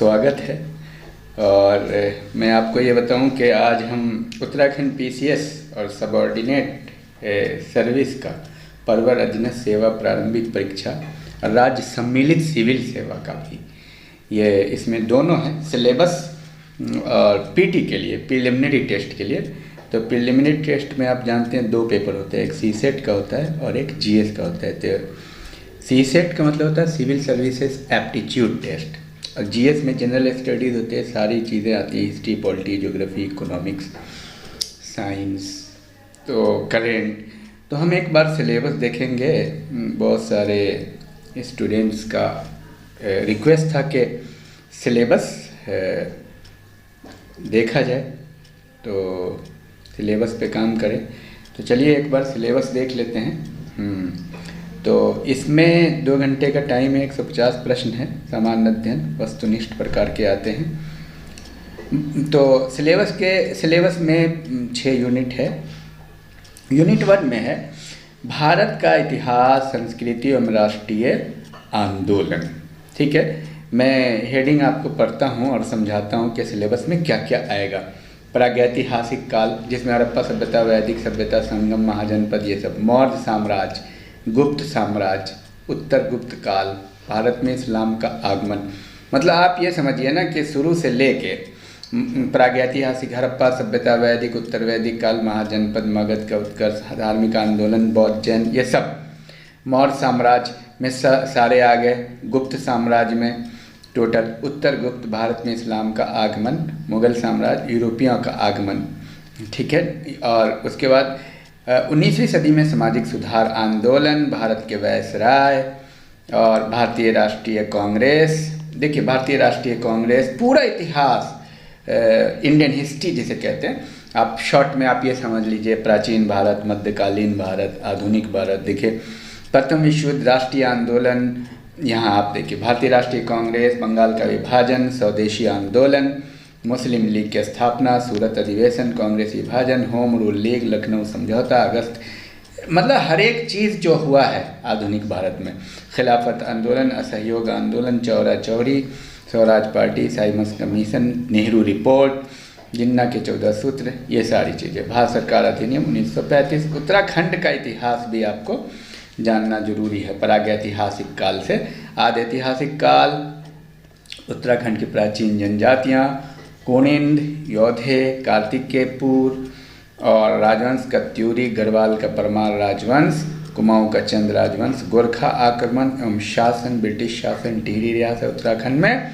स्वागत है। और मैं आपको ये बताऊं कि आज हम उत्तराखंड पीसीएस और सबऑर्डिनेट सर्विस का परवर अधीनस्थ सेवा प्रारंभिक परीक्षा और राज्य सम्मिलित सिविल सेवा का भी ये इसमें दोनों है सिलेबस और पीटी के लिए प्रिलिमिनरी टेस्ट के लिए। तो प्रिलिमिनरी टेस्ट में आप जानते हैं दो पेपर होते हैं, एक सीसेट का होता है और एक जीएस का होता है। तो सीसेट का मतलब होता है सिविल सर्विसेज एप्टीट्यूड टेस्ट और जीएस में जनरल स्टडीज़ होते हैं, सारी चीज़ें आती हैं, history, polity, geography, economics, science, तो करेंट। तो हम एक बार सिलेबस देखेंगे। बहुत सारे स्टूडेंट्स का रिक्वेस्ट था कि सिलेबस देखा जाए, तो सिलेबस पे काम करें। तो चलिए एक बार सिलेबस देख लेते हैं। तो इसमें 2 घंटे का टाइम है, 150 प्रश्न है, सामान्य अध्ययन वस्तुनिष्ठ प्रकार के आते हैं। तो सिलेबस में 6 यूनिट है। यूनिट 1 में है भारत का इतिहास, संस्कृति एवं राष्ट्रीय आंदोलन। ठीक है, मैं हेडिंग आपको पढ़ता हूँ और समझाता हूँ कि सिलेबस में क्या क्या आएगा। प्रागैतिहासिक काल, जिसमें हड़प्पा सभ्यता, वैदिक सभ्यता, संगम, महाजनपद, ये सब। मौर्य साम्राज्य, गुप्त साम्राज्य, उत्तर गुप्त काल, भारत में इस्लाम का आगमन। मतलब आप ये समझिए ना कि शुरू से लेके प्रागैतिहासिक, हड़प्पा सभ्यता, वैदिक, उत्तर वैदिक काल, महाजनपद, मगध का उत्कर्ष, धार्मिक आंदोलन, बौद्ध, जैन, ये सब। मौर्य साम्राज्य में सारे आ गए। गुप्त साम्राज्य में टोटल, उत्तर गुप्त, भारत में इस्लाम का आगमन, मुगल साम्राज्य, यूरोपियों का आगमन। ठीक है, और उसके बाद 19वीं सदी में सामाजिक सुधार आंदोलन, भारत के वायसराय और भारतीय राष्ट्रीय कांग्रेस। देखिए, भारतीय राष्ट्रीय कांग्रेस, पूरा इतिहास, इंडियन हिस्ट्री जिसे कहते हैं, आप शॉर्ट में आप ये समझ लीजिए, प्राचीन भारत, मध्यकालीन भारत, आधुनिक भारत। देखिए, प्रथम विश्व युद्ध, राष्ट्रीय आंदोलन, यहाँ आप देखिए भारतीय राष्ट्रीय कांग्रेस, बंगाल का विभाजन, स्वदेशी आंदोलन, मुस्लिम लीग की स्थापना, सूरत अधिवेशन, कांग्रेस विभाजन, होम रूल लीग, लखनऊ समझौता, अगस्त। मतलब हर एक चीज़ जो हुआ है आधुनिक भारत में, खिलाफत आंदोलन, असहयोग आंदोलन, चौरा चौरी, स्वराज पार्टी, ईसाई मस्जिद कमीशन, नेहरू रिपोर्ट, जिन्ना के 14 सूत्र, ये सारी चीज़ें। भारत सरकार अधिनियम 1935। उत्तराखंड का इतिहास भी आपको जानना जरूरी है। प्रागैतिहासिक काल से आदि ऐतिहासिक काल, उत्तराखंड की प्राचीन जनजातियाँ, कोनिंद, योधे, कार्तिकेयपुर और राजवंश, कत्यूरी, गढ़वाल का परमार राजवंश, कुमाऊँ का चंद राजवंश, गोरखा आक्रमण एवं शासन, ब्रिटिश शासन, टिहरी रियासत, उत्तराखंड में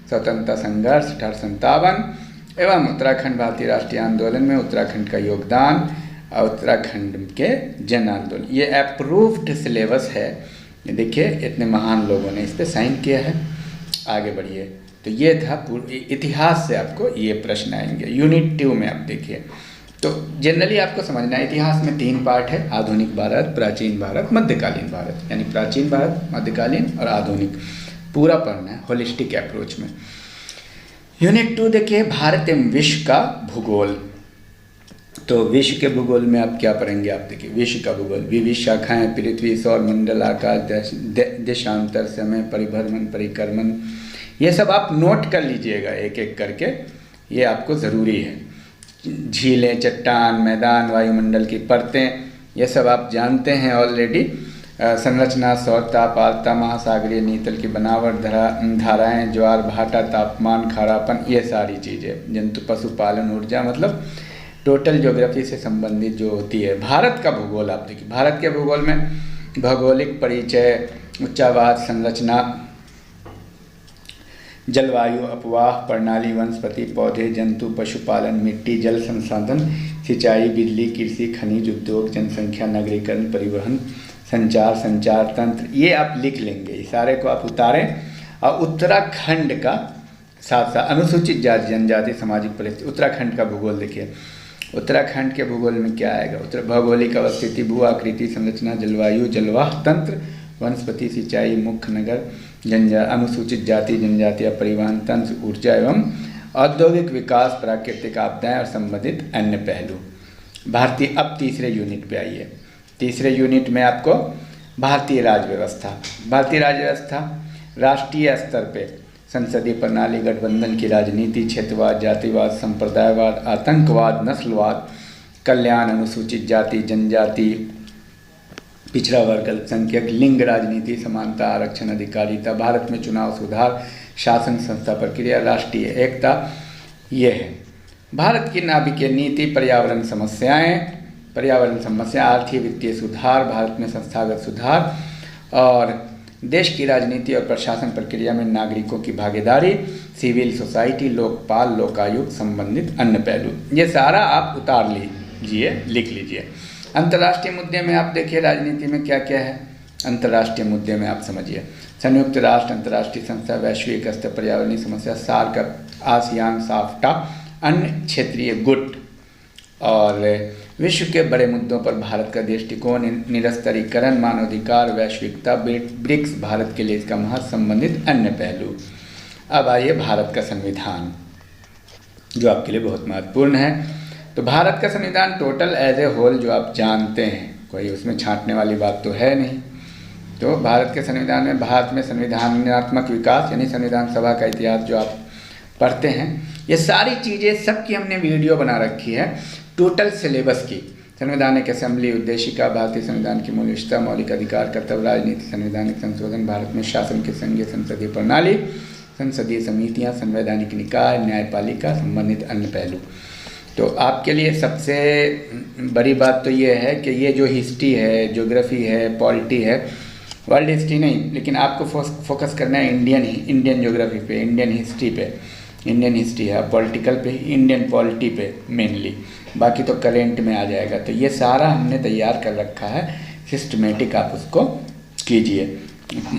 स्वतंत्रता संघर्ष 1857 एवं उत्तराखंड भारतीय राष्ट्रीय आंदोलन में उत्तराखंड का योगदान और उत्तराखंड के जन आंदोलन। ये अप्रूव्ड सिलेबस है। ये देखिए, इतने महान लोगों ने इस पर साइन किया है। आगे बढ़िए। तो ये था इतिहास से आपको ये प्रश्न आएंगे। यूनिट 2 में आप देखिए, तो जनरली आपको समझना है इतिहास में 3 पार्ट है, आधुनिक भारत, प्राचीन भारत, मध्यकालीन भारत, यानी प्राचीन भारत, मध्यकालीन और आधुनिक, पूरा पढ़ना है होलिस्टिक अप्रोच में। यूनिट 2 देखिए, भारत एवं विश्व का भूगोल। तो विश्व के भूगोल में आप क्या पढ़ेंगे, आप देखिए विश्व का भूगोल, विविध शाखाएं, पृथ्वी, सौर मंडल, आकाश, देशांतर, समय, परिभ्रमण, परिक्रमण, ये सब आप नोट कर लीजिएगा एक एक करके, ये आपको ज़रूरी है। झीलें, चट्टान, मैदान, वायुमंडल की परतें, ये सब आप जानते हैं ऑलरेडी। संरचना, सौरताप, आर्द्रता, महासागरीय नीतल की बनावट, धाराएं, ज्वार भाटा, तापमान, खारापन, ये सारी चीज़ें। जंतु, पशुपालन, ऊर्जा, मतलब टोटल ज्योग्राफी से संबंधित जो होती है। भारत का भूगोल आप देखिए, भारत के भूगोल में भौगोलिक परिचय, उच्चावाद, संरचना, जलवायु, अपवाह प्रणाली, वनस्पति, पौधे, जंतु, पशुपालन, मिट्टी, जल संसाधन, सिंचाई, बिजली, कृषि, खनिज, उद्योग, जनसंख्या, नगरीकरण, परिवहन, संचार तंत्र, ये आप लिख लेंगे। इस सारे को आप उतारें। और उत्तराखंड का साथ साथ अनुसूचित जाति जनजाति, सामाजिक परिस्थिति, उत्तराखंड का भूगोल देखिए। उत्तराखंड के भूगोल में क्या आएगा, उत्तर भौगोलिक अवस्थिति, भू आकृति, संरचना, जलवायु, जलवाह तंत्र, वनस्पति, सिंचाई, मुख्य नगर, अनुसूचित जाति जनजातीय, परिवहन तंत्र, ऊर्जा एवं औद्योगिक विकास, प्राकृतिक आपदाएं और संबंधित अन्य पहलू। भारतीय, अब तीसरे यूनिट पे आइए। तीसरे यूनिट में आपको भारतीय राज्य व्यवस्था, राष्ट्रीय स्तर पे संसदीय प्रणाली, गठबंधन की राजनीति, क्षेत्रवाद, जातिवाद, संप्रदायवाद, आतंकवाद, नस्लवाद, कल्याण, अनुसूचित जाति जनजाति, पिछड़ा वर्ग, अल्पसंख्यक, लिंग राजनीति, समानता, आरक्षण, अधिकारिता, भारत में चुनाव सुधार, शासन संस्था प्रक्रिया, राष्ट्रीय एकता, ये है। भारत की नाभिकीय नीति, पर्यावरण समस्या, आर्थिक वित्तीय सुधार, भारत में संस्थागत सुधार और देश की राजनीति और प्रशासन प्रक्रिया में नागरिकों की भागीदारी, सिविल सोसाइटी, लोकपाल, लोकायुक्त, संबंधित अन्य पहलू। ये सारा आप उतार लीजिए, लिख लीजिए। अंतर्राष्ट्रीय मुद्दे में आप देखिए राजनीति में क्या क्या है। अंतर्राष्ट्रीय मुद्दे में आप समझिए, संयुक्त राष्ट्र, अंतर्राष्ट्रीय संस्था, वैश्विक स्तर, पर्यावरणीय समस्या, सार्क, आसियान, साफ्टा, अन्य क्षेत्रीय गुट और विश्व के बड़े मुद्दों पर भारत का दृष्टिकोण, निरस्तरीकरण, मानवाधिकार, वैश्विकता, ब्रिक्स, भारत के लिए इसका महत्व, संबंधित अन्य पहलू। अब आइए भारत का संविधान, जो आपके लिए बहुत महत्वपूर्ण है। तो भारत का संविधान टोटल एज ए होल जो आप जानते हैं, कोई उसमें छांटने वाली बात तो है नहीं। तो भारत के संविधान में, भारत में संविधानात्मक विकास यानी संविधान सभा का इतिहास जो आप पढ़ते हैं, ये सारी चीज़ें सबकी हमने वीडियो बना रखी है टोटल सिलेबस की। संवैधानिक असेंबली, उद्देशिका, भारतीय संविधान की मूल विशेषता, मौलिक अधिकार, कर्तव्य, राजनीति, संवैधानिक संशोधन, भारत में शासन की संघीय संसदीय प्रणाली, संसदीय समितियां, संवैधानिक निकाय, न्यायपालिका, संबंधित अन्य पहलू। तो आपके लिए सबसे बड़ी बात तो ये है कि ये जो हिस्ट्री है, ज्योग्राफी है, पॉलिटी है, वर्ल्ड हिस्ट्री नहीं, लेकिन आपको फोकस करना है इंडियन ज्योग्राफी पे, इंडियन हिस्ट्री पे, इंडियन हिस्ट्री है, पॉलिटिकल पे, इंडियन पॉलिटी पे मेनली, बाकी तो करेंट में आ जाएगा। तो ये सारा हमने तैयार कर रखा है, सिस्टमेटिक आप उसको कीजिए।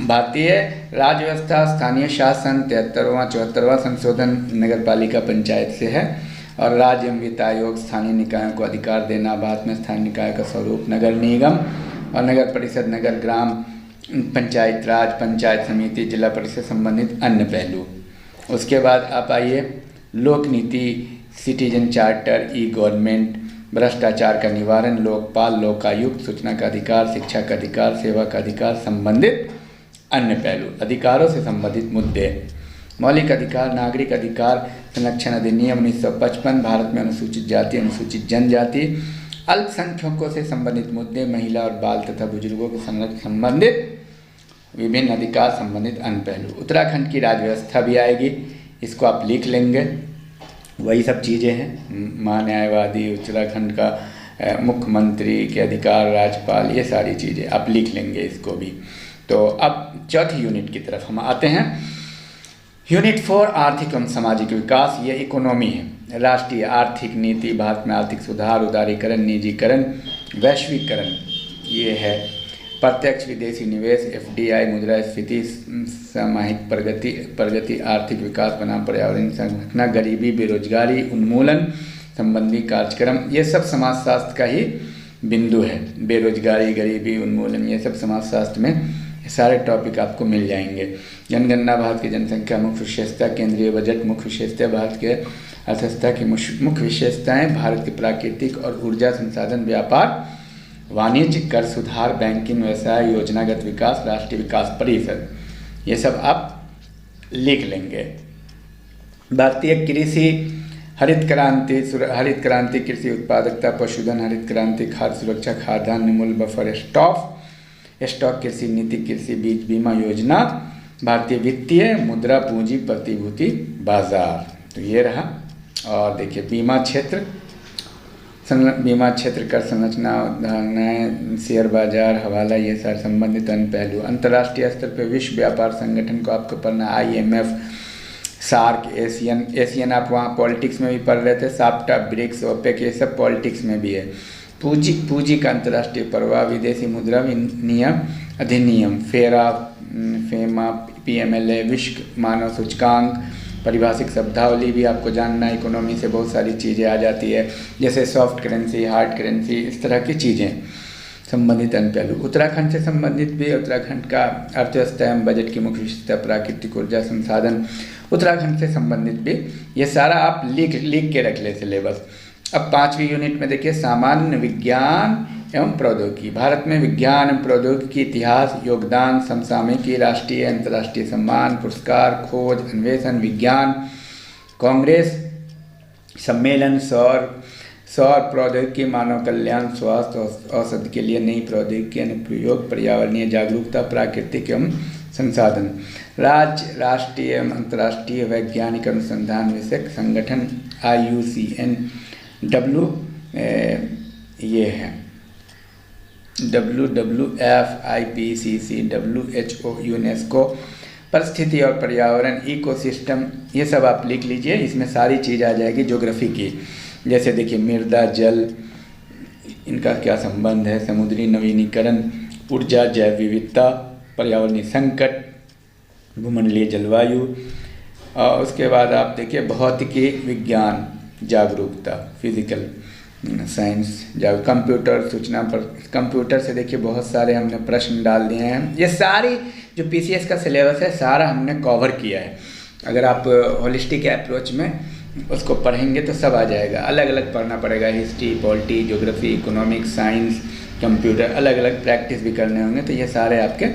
भारतीय राज्य व्यवस्था, स्थानीय शासन, 73वां 74वां संशोधन नगरपालिका पंचायत से है और राज्य एवं वित्त आयोग, स्थानीय निकायों को अधिकार देना, भारत में स्थानीय निकाय का स्वरूप, नगर निगम और नगर परिषद, नगर ग्राम पंचायत राज, पंचायत समिति, जिला परिषद, संबंधित अन्य पहलू। उसके बाद आप आइए लोक नीति, सिटीजन चार्टर, ई गवर्नमेंट, भ्रष्टाचार का निवारण, लोकपाल, लोकायुक्त, सूचना का अधिकार, शिक्षा का अधिकार, सेवा का अधिकार, संबंधित अन्य पहलू। अधिकारों से संबंधित मुद्दे, मौलिक अधिकार, नागरिक अधिकार संरक्षण अधिनियम 1955, भारत में अनुसूचित जाति, अनुसूचित जनजाति, अल्पसंख्यकों से संबंधित मुद्दे, महिला और बाल तथा बुजुर्गों के संरक्षण संबंधित विभिन्न अधिकार, संबंधित अन्य पहलू। उत्तराखंड की राज्य व्यवस्था भी आएगी, इसको आप लिख लेंगे, वही सब चीज़ें हैं, महान्यायवादी, उत्तराखंड का मुख्यमंत्री के अधिकार, राज्यपाल, ये सारी चीज़ें आप लिख लेंगे इसको भी। तो अब चौथी यूनिट की तरफ हम आते हैं। यूनिट 4 आर्थिक एवं सामाजिक विकास, ये इकोनॉमी है। राष्ट्रीय आर्थिक नीति, भारत में आर्थिक सुधार, उदारीकरण, निजीकरण, वैश्वीकरण, ये है। प्रत्यक्ष विदेशी निवेश, एफडीआई, मुद्रास्फीति, सामाजिक प्रगति, आर्थिक विकास बनाम पर्यावरण संरक्षण, गरीबी, बेरोजगारी उन्मूलन संबंधी कार्यक्रम, ये सब समाजशास्त्र का ही बिंदु है। बेरोजगारी, गरीबी उन्मूलन, ये सब समाजशास्त्र में सारे टॉपिक आपको मिल जाएंगे। जनगणना, भारत की जनसंख्या, मुख्य विशेषता, केंद्रीय बजट, मुख्य विशेषता, भारत के अर्थव्यवस्था की मुख्य विशेषताएं, भारत के प्राकृतिक और ऊर्जा संसाधन, व्यापार, वाणिज्य, कर सुधार, बैंकिंग, व्यवसाय, योजनागत विकास, राष्ट्रीय विकास परिषद, ये सब आप लिख लेंगे। भारतीय कृषि, हरित क्रांति, कृषि उत्पादकता, पशुधन, हरित क्रांति, खाद्य सुरक्षा, खाद्यान्न मूल्य, बफर स्टॉक, कृषि नीति, कृषि बीज बीमा योजना, भारतीय वित्तीय, मुद्रा, पूंजी, प्रतिभूति बाजार, तो ये रहा। और देखिए बीमा क्षेत्र कर संरचना, अवधारणाएं, शेयर बाजार, हवाला, ये सारे संबंधित अन्य पहलू। अंतर्राष्ट्रीय स्तर पर विश्व व्यापार संगठन को आपको पढ़ना, IMF, सार्क, एशियन आप वहाँ पॉलिटिक्स में भी पढ़ रहे थे, साप्टा, ब्रिक्स, ओपेक, ये सब पॉलिटिक्स में भी है। पूंजी का अंतर्राष्ट्रीय प्रवाह, विदेशी मुद्रा नियम अधिनियम, फेमा, PMLA, विश्व मानव सूचकांक, परिभाषिक शब्दावली भी आपको जानना है। इकोनॉमी से बहुत सारी चीज़ें आ जाती है, जैसे सॉफ्ट करेंसी, हार्ड करेंसी, इस तरह की चीज़ें, संबंधित अन्य पहलू। उत्तराखंड से संबंधित भी, उत्तराखंड का अर्थव्यवस्था एवं बजट की मुख्य विशेषता, प्राकृतिक ऊर्जा संसाधन, उत्तराखंड से संबंधित भी, ये सारा आप लिख के रख ले सिलेबस। अब 5वीं यूनिट में देखिए सामान्य विज्ञान एवं प्रौद्योगिकी। भारत में विज्ञान एवं प्रौद्योगिकी इतिहास, योगदान, समसामयिकी, राष्ट्रीय अंतर्राष्ट्रीय सम्मान, पुरस्कार, खोज, अन्वेषण, विज्ञान, कांग्रेस, सम्मेलन, सौर प्रौद्योगिकी, मानव कल्याण, स्वास्थ्य, औषधि के लिए नई प्रौद्योगिकी, अनुप्रयोग, पर्यावरणीय जागरूकता, प्राकृतिक एवं संसाधन, राज्य, राष्ट्रीय एवं अंतर्राष्ट्रीय वैज्ञानिक अनुसंधान विषयक संगठन, IUCN, ये है WWF, IPCC, WHO, यूनेस्को, परिस्थिति और पर्यावरण, इकोसिस्टम, ये सब आप लिख लीजिए। इसमें सारी चीज़ आ जाएगी ज्योग्राफी की। जैसे देखिए मृदा, जल, इनका क्या संबंध है, समुद्री नवीनीकरण, ऊर्जा, जैव विविधता, पर्यावरणीय संकट, भूमंडलीय जलवायु, और उसके बाद आप देखिए भौतिकी विज्ञान, जागरूकता, फिजिकल साइंस, कंप्यूटर, सूचना पर कंप्यूटर से देखिए बहुत सारे हमने प्रश्न डाल दिए हैं। ये सारी जो PCS का सिलेबस है सारा हमने कवर किया है। अगर आप होलिस्टिक अप्रोच में उसको पढ़ेंगे तो सब आ जाएगा। अलग अलग पढ़ना पड़ेगा, history, polity, geography, economics, science, computer, अलग अलग प्रैक्टिस भी करने होंगे, तो ये सारे आपके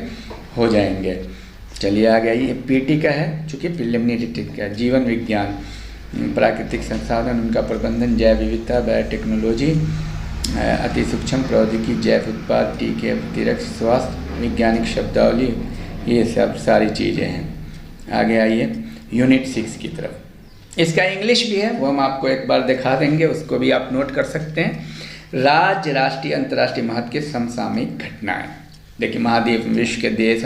हो जाएंगे। चलिए आ गया, ये PT का है, चूँकि प्रिलिमिनरी का है। जीवन विज्ञान, प्राकृतिक संसाधन, उनका प्रबंधन, जैव विविधता, बायोटेक्नोलॉजी, अति सूक्ष्म प्रौद्योगिकी, जैव उत्पाद, टीके, प्रतिरक्षी, स्वास्थ्य, वैज्ञानिक शब्दावली, ये सब सारी चीज़ें हैं। आगे आइए यूनिट 6 की तरफ। इसका इंग्लिश भी है, वो हम आपको एक बार दिखा देंगे, उसको भी आप नोट कर सकते हैं। राज्य, राष्ट्रीय, अंतर्राष्ट्रीय महत्व के समसामयिक घटनाएं। देखिए महाद्वीप, विश्व के देश,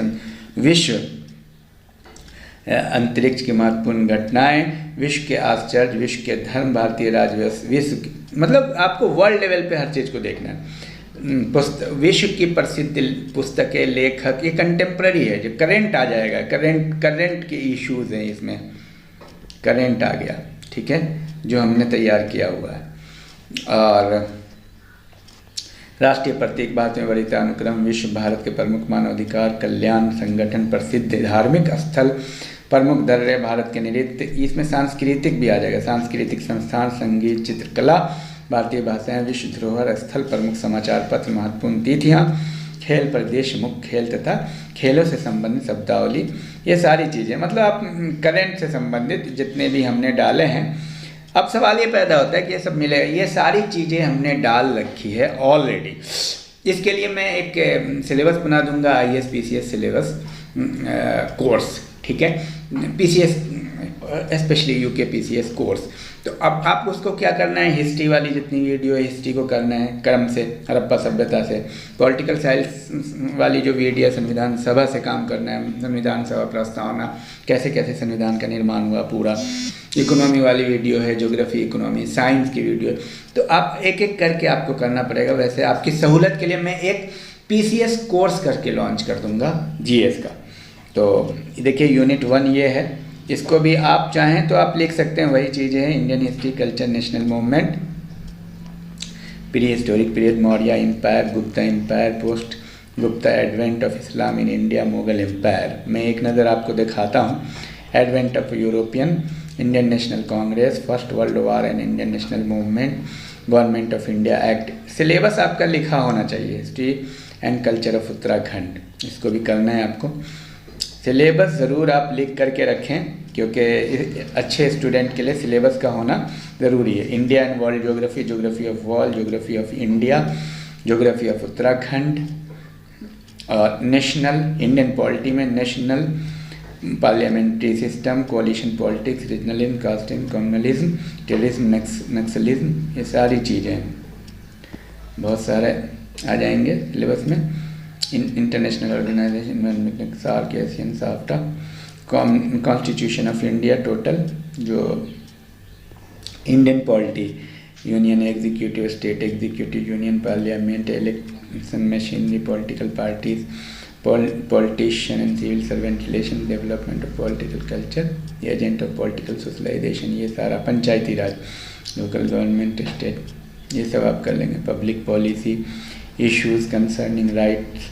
विश्व अंतरिक्ष की महत्वपूर्ण घटनाएं, विश्व के आश्चर्य, विश्व के धर्म, भारतीय राजव्यवस्था, विश्व मतलब आपको वर्ल्ड लेवल पे हर चीज़ को देखना है। विश्व की प्रसिद्ध पुस्तकें, लेखक, ये कंटेम्प्रेरी है, जो करेंट आ जाएगा, करेंट के इश्यूज हैं इसमें, करेंट आ गया, ठीक है, जो हमने तैयार किया हुआ है। और राष्ट्रीय प्रतीक, भारत में वरीयता अनुक्रम, विश्व भारत के प्रमुख मानवाधिकार कल्याण संगठन, प्रसिद्ध धार्मिक स्थल, प्रमुख दर्रे, भारत के नृत्य, इसमें सांस्कृतिक भी आ जाएगा, सांस्कृतिक संस्थान, संगीत, चित्रकला, भारतीय भाषाएं, विश्व धरोहर स्थल, प्रमुख समाचार पत्र, महत्वपूर्ण तिथियां, खेल, प्रदेश, मुख्य खेल तथा खेलों से संबंधित शब्दावली, ये सारी चीज़ें, मतलब आप करंट से संबंधित जितने भी हमने डाले हैं। अब सवाल ये पैदा होता है कि ये सब मिलेगा, ये सारी चीज़ें हमने डाल रखी है ऑलरेडी। इसके लिए मैं एक सिलेबस बना दूंगा, IAS PCS सिलेबस कोर्स, ठीक है, PCS specially UK PCS course. तो अब आप उसको क्या करना है, हिस्ट्री वाली जितनी वीडियो है हिस्ट्री को करना है क्रम से, हड़प्पा सभ्यता से। पॉलिटिकल साइंस वाली जो वीडियो, संविधान सभा से काम करना है, संविधान सभा प्रस्तावना, कैसे कैसे संविधान का निर्माण हुआ पूरा। इकोनॉमी वाली वीडियो है, ज्योग्राफी, इकोनॉमी, साइंस की वीडियो। तो आप एक एक करके आपको करना पड़ेगा। वैसे आपकी सहूलत के लिए मैं एक PCS कोर्स करके लॉन्च कर दूंगा GS का। तो देखिए यूनिट 1 ये है, इसको भी आप चाहें तो आप लिख सकते हैं, वही चीज़ें हैं, Indian history, culture, national movement, pre historic period, Maurya empire, Gupta empire, post Gupta, advent of Islam in India, Mughal empire. मैं एक नज़र आपको दिखाता हूँ, advent of European, Indian National Congress, First World War and Indian national movement, Government of India Act. Syllabus आपका लिखा होना चाहिए, history and culture of Uttarakhand, इसको भी करना है आपको। सिलेबस ज़रूर आप लिख करके रखें, क्योंकि अच्छे स्टूडेंट के लिए सिलेबस का होना ज़रूरी है। India and world geography, geography of world, geography of India, geography of Uttarakhand, और नेशनल, इंडियन पॉलिटी में national, parliamentary system, coalition politics, regionalism, casteism, communalism, terrorism, naxalism, ये सारी चीज़ें बहुत सारे आ जाएंगे सिलेबस में। International organisation, SAARC, ASEAN, SAFTA, constitution of India, total जो Indian polity, union executive, state executive, union parliament, election machinery, political parties, politician and civil servant relation, development of political culture, agent of political socialisation, ये सारा, Panchayati Raj, local government, state, ये सब आप कर लेंगे। Public policy, issues concerning rights,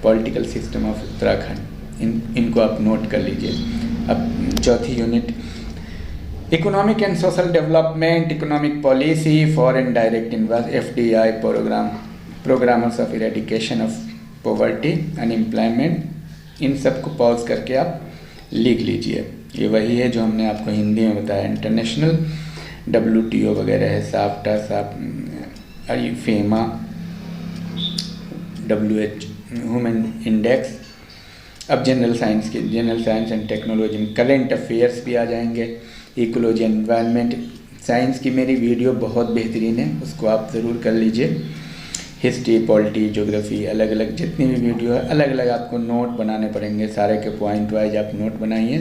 political system of Uttarakhand, इनको आप note कर लीजिए। अब चौथी unit, economic and social development, economic policy, foreign direct invest, FDI programme, programmers of eradication of poverty, unemployment, इन सब को पॉज करके आप लिख लीजिए। ये वही है जो हमने आपको हिंदी में बताया। इंटरनेशनल WTO वगैरह है, SAFTA, FEMA, WH human index. अब जनरल साइंस के, जनरल साइंस एंड टेक्नोलॉजी में करेंट अफेयर्स भी आ जाएंगे, इकोलॉजी एनवायरनमेंट साइंस की मेरी वीडियो बहुत बेहतरीन है, उसको आप ज़रूर कर लीजिए। हिस्ट्री, पॉलिटी, ज्योग्राफी, अलग अलग जितनी भी वीडियो है, अलग अलग आपको नोट बनाने पड़ेंगे, सारे के पॉइंट वाइज आप नोट बनाइए।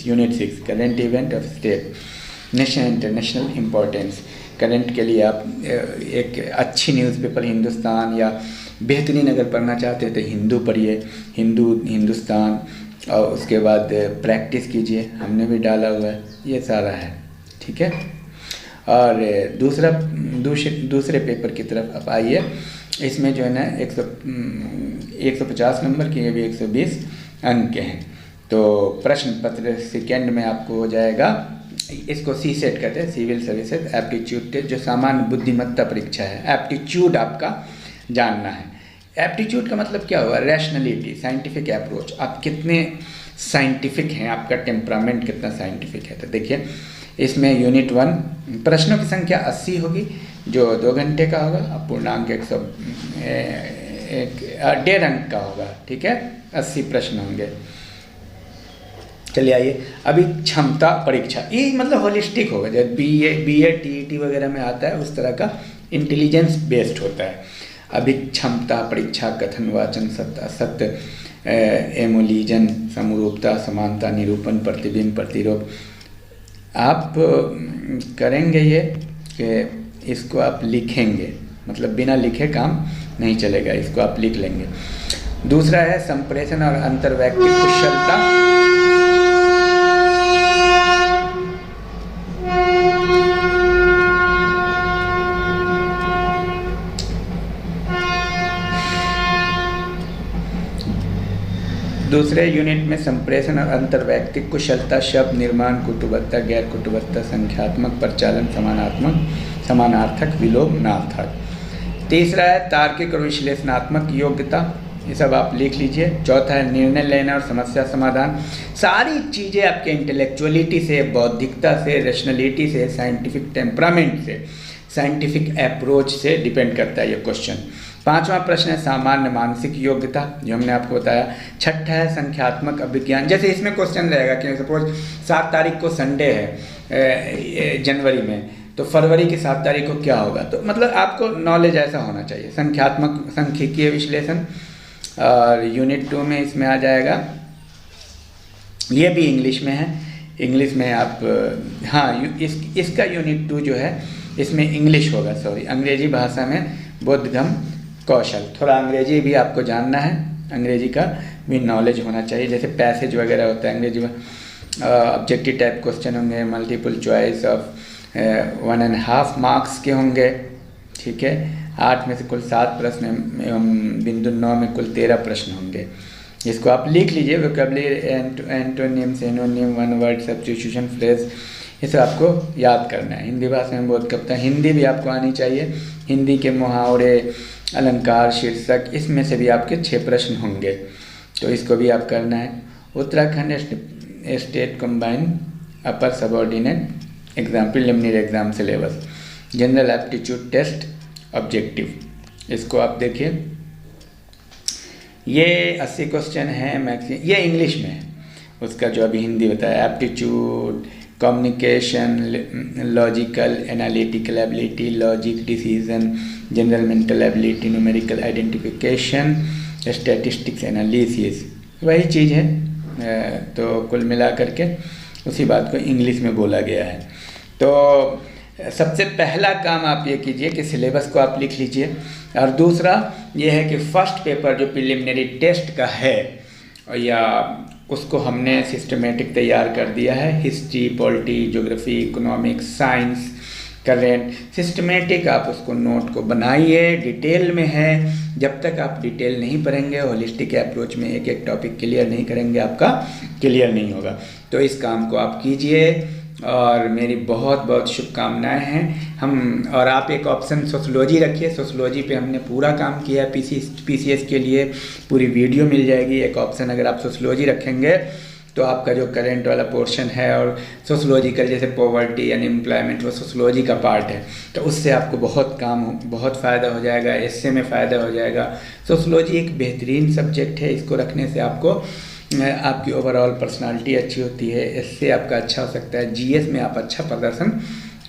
Unit 6 current event of state, national international importance. Current के लिए आप एक अच्छी न्यूज़पेपर हिंदुस्तान या बेहतरीन अगर पढ़ना चाहते हैं तो हिंदू पढ़िए, हिंदुस्तान, और उसके बाद प्रैक्टिस कीजिए, हमने भी डाला हुआ है, ये सारा है, ठीक है। और दूसरे पेपर की तरफ आप आइए। इसमें जो है ना 150 नंबर के, ये भी 120 अंक के हैं। तो प्रश्न पत्र सेकेंड में आपको हो जाएगा, इसको CSET कहते हैं, सिविल सर्विसेज एप्टीट्यूड टेस्ट, जो सामान्य बुद्धिमत्ता परीक्षा है। एप्टीट्यूड आपका जानना है। एप्टीट्यूड का मतलब क्या हुआ? रैशनलिटी, साइंटिफिक अप्रोच, आप कितने साइंटिफिक हैं, आपका टेम्परामेंट कितना साइंटिफिक है। तो देखिए इसमें यूनिट 1 प्रश्नों की संख्या 80 होगी, जो 2 घंटे का होगा। अब पूर्णांक 1.5 अंक का होगा, ठीक है। 80 प्रश्न होंगे। चलिए आइए, अभी क्षमता परीक्षा, ये मतलब होलिस्टिक होगा, जैसे BA TET वगैरह में आता है उस तरह का, इंटेलिजेंस बेस्ड होता है। अभी क्षमता परीक्षा, कथन, वाचन, सत्य, एमोलिजन, समरूपता, समानता, निरूपण, प्रतिबिंब, प्रतिरूप। आप करेंगे ये कि इसको आप लिखेंगे, मतलब बिना लिखे काम नहीं चलेगा, इसको आप लिख लेंगे। दूसरा है संप्रेषण और अंतर्वैयक्तिक कुशलता। दूसरे यूनिट में संप्रेषण और अंतर्वैयक्तिक कुशलता, शब्द निर्माण, कुटुबत्ता, गैर कुटुबत्ता, संख्यात्मक, प्रचालन, समानार्थक, विलोमनार्थक। तीसरा है तार्किक और विश्लेषणात्मक योग्यता, ये सब आप लिख लीजिए। चौथा है निर्णय लेना और समस्या समाधान। सारी चीज़ें आपके इंटेलेक्चुअलिटी से, बौद्धिकता से, रैशनलिटी से, साइंटिफिक टेम्परामेंट से, साइंटिफिक अप्रोच से डिपेंड करता है ये क्वेश्चन। पांचवा प्रश्न है सामान्य मानसिक योग्यता, जो हमने आपको बताया। छठा है संख्यात्मक अभिज्ञान, जैसे इसमें क्वेश्चन रहेगा कि सपोज 7 तारीख को संडे है जनवरी में, तो फरवरी की 7 तारीख को क्या होगा, तो मतलब आपको नॉलेज ऐसा होना चाहिए। संख्यात्मक सांख्यिकीय विश्लेषण, और यूनिट 2 में इसमें आ जाएगा, ये भी इंग्लिश में है, इंग्लिश में आप इसका यूनिट 2 जो है इसमें इंग्लिश होगा, अंग्रेजी भाषा में बोधगम्य कौशल। थोड़ा अंग्रेजी भी आपको जानना है, अंग्रेजी का भी नॉलेज होना चाहिए, जैसे पैसेज वगैरह होता है अंग्रेजी में। ऑब्जेक्टिव टाइप क्वेश्चन होंगे, मल्टीपल चॉइस ऑफ 1.5 मार्क्स के होंगे, ठीक है। 8 में से कुल 7 प्रश्न एवं बिंदु 9 में कुल 13 प्रश्न होंगे। इसको आप लिख लीजिए। Vocabulary, antonym, synonym, one word substitution, phrase, ये सब आपको याद करना है। हिंदी भाषा में बहुत कविता, हिंदी भी आपको आनी चाहिए। हिंदी के मुहावरे, अलंकार, शीर्षक, इसमें से भी आपके 6 प्रश्न होंगे, तो इसको भी आप करना है। Uttarakhand state combined upper subordinate exam, preliminary exam syllabus, general aptitude test objective, इसको आप देखिए। ये 80 क्वेश्चन है मैक्सिमम, ये इंग्लिश में है, उसका जो अभी हिंदी बताया। Aptitude, communication, logical analytical ability, logic, decision, general mental ability, numerical identification, statistics analysis, वही चीज़ है। तो कुल मिला करके उसी बात को इंग्लिश में बोला गया है। तो सबसे पहला काम आप ये कीजिए कि सिलेबस को आप लिख लीजिए, और दूसरा ये है कि फर्स्ट पेपर जो प्रिलिमिनरी टेस्ट का है, या उसको हमने सिस्टमेटिक तैयार कर दिया है। History, polity, geography, economics, science, current, systematic आप उसको नोट को बनाइए, डिटेल में है। जब तक आप डिटेल नहीं पढ़ेंगे, होलिस्टिक अप्रोच में एक एक टॉपिक क्लियर नहीं करेंगे, आपका क्लियर नहीं होगा। तो इस काम को आप कीजिए, और मेरी बहुत बहुत शुभकामनाएं हैं। हम और आप एक ऑप्शन सोशलॉजी रखिए, सोशलॉजी पे हमने पूरा काम किया है। पीसीएस के लिए पूरी वीडियो मिल जाएगी। एक ऑप्शन अगर आप सोशलॉजी रखेंगे तो आपका जो करंट वाला पोर्शन है और सोशलॉजिकल जैसे पॉवर्टी अनएम्प्लॉयमेंट वो सोशलॉजी का पार्ट है, तो उससे आपको बहुत फ़ायदा हो जाएगा। इससे में फ़ायदा हो जाएगा। सोशलॉजी एक बेहतरीन सब्जेक्ट है, इसको रखने से आपको आपकी ओवरऑल पर्सनालिटी अच्छी होती है, इससे आपका अच्छा हो सकता है। जीएस में आप अच्छा प्रदर्शन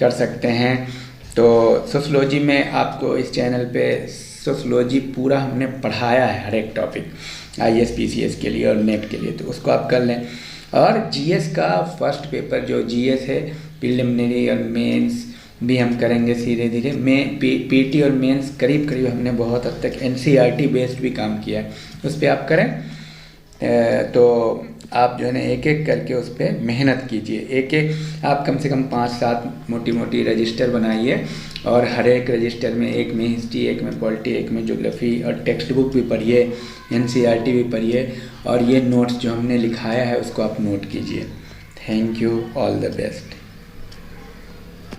कर सकते हैं। तो सोशलॉजी में आपको इस चैनल पे सोशलॉजी पूरा हमने पढ़ाया है, हर एक टॉपिक आईएएस पीसीएस के लिए और नेट के लिए, तो उसको आप कर लें। और जीएस का फर्स्ट पेपर जो जीएस है प्रिलिमिनरी और मेंस भी हम करेंगे धीरे धीरे। पीटी और मेंस करीब करीब हमने बहुत हद तक एनसीईआरटी बेस्ड भी काम किया है, उस पर आप करें। तो आप जो है ना एक एक करके उस पर मेहनत कीजिए। एक एक आप कम से कम 5-7 मोटी मोटी रजिस्टर बनाइए और हर एक रजिस्टर में एक में हिस्ट्री, एक में पॉलिटी, एक में ज्योग्राफी, और टेक्स्ट बुक भी पढ़िए, एनसीईआरटी भी पढ़िए, और ये नोट्स जो हमने लिखाया है उसको आप नोट कीजिए। Thank you, all the best.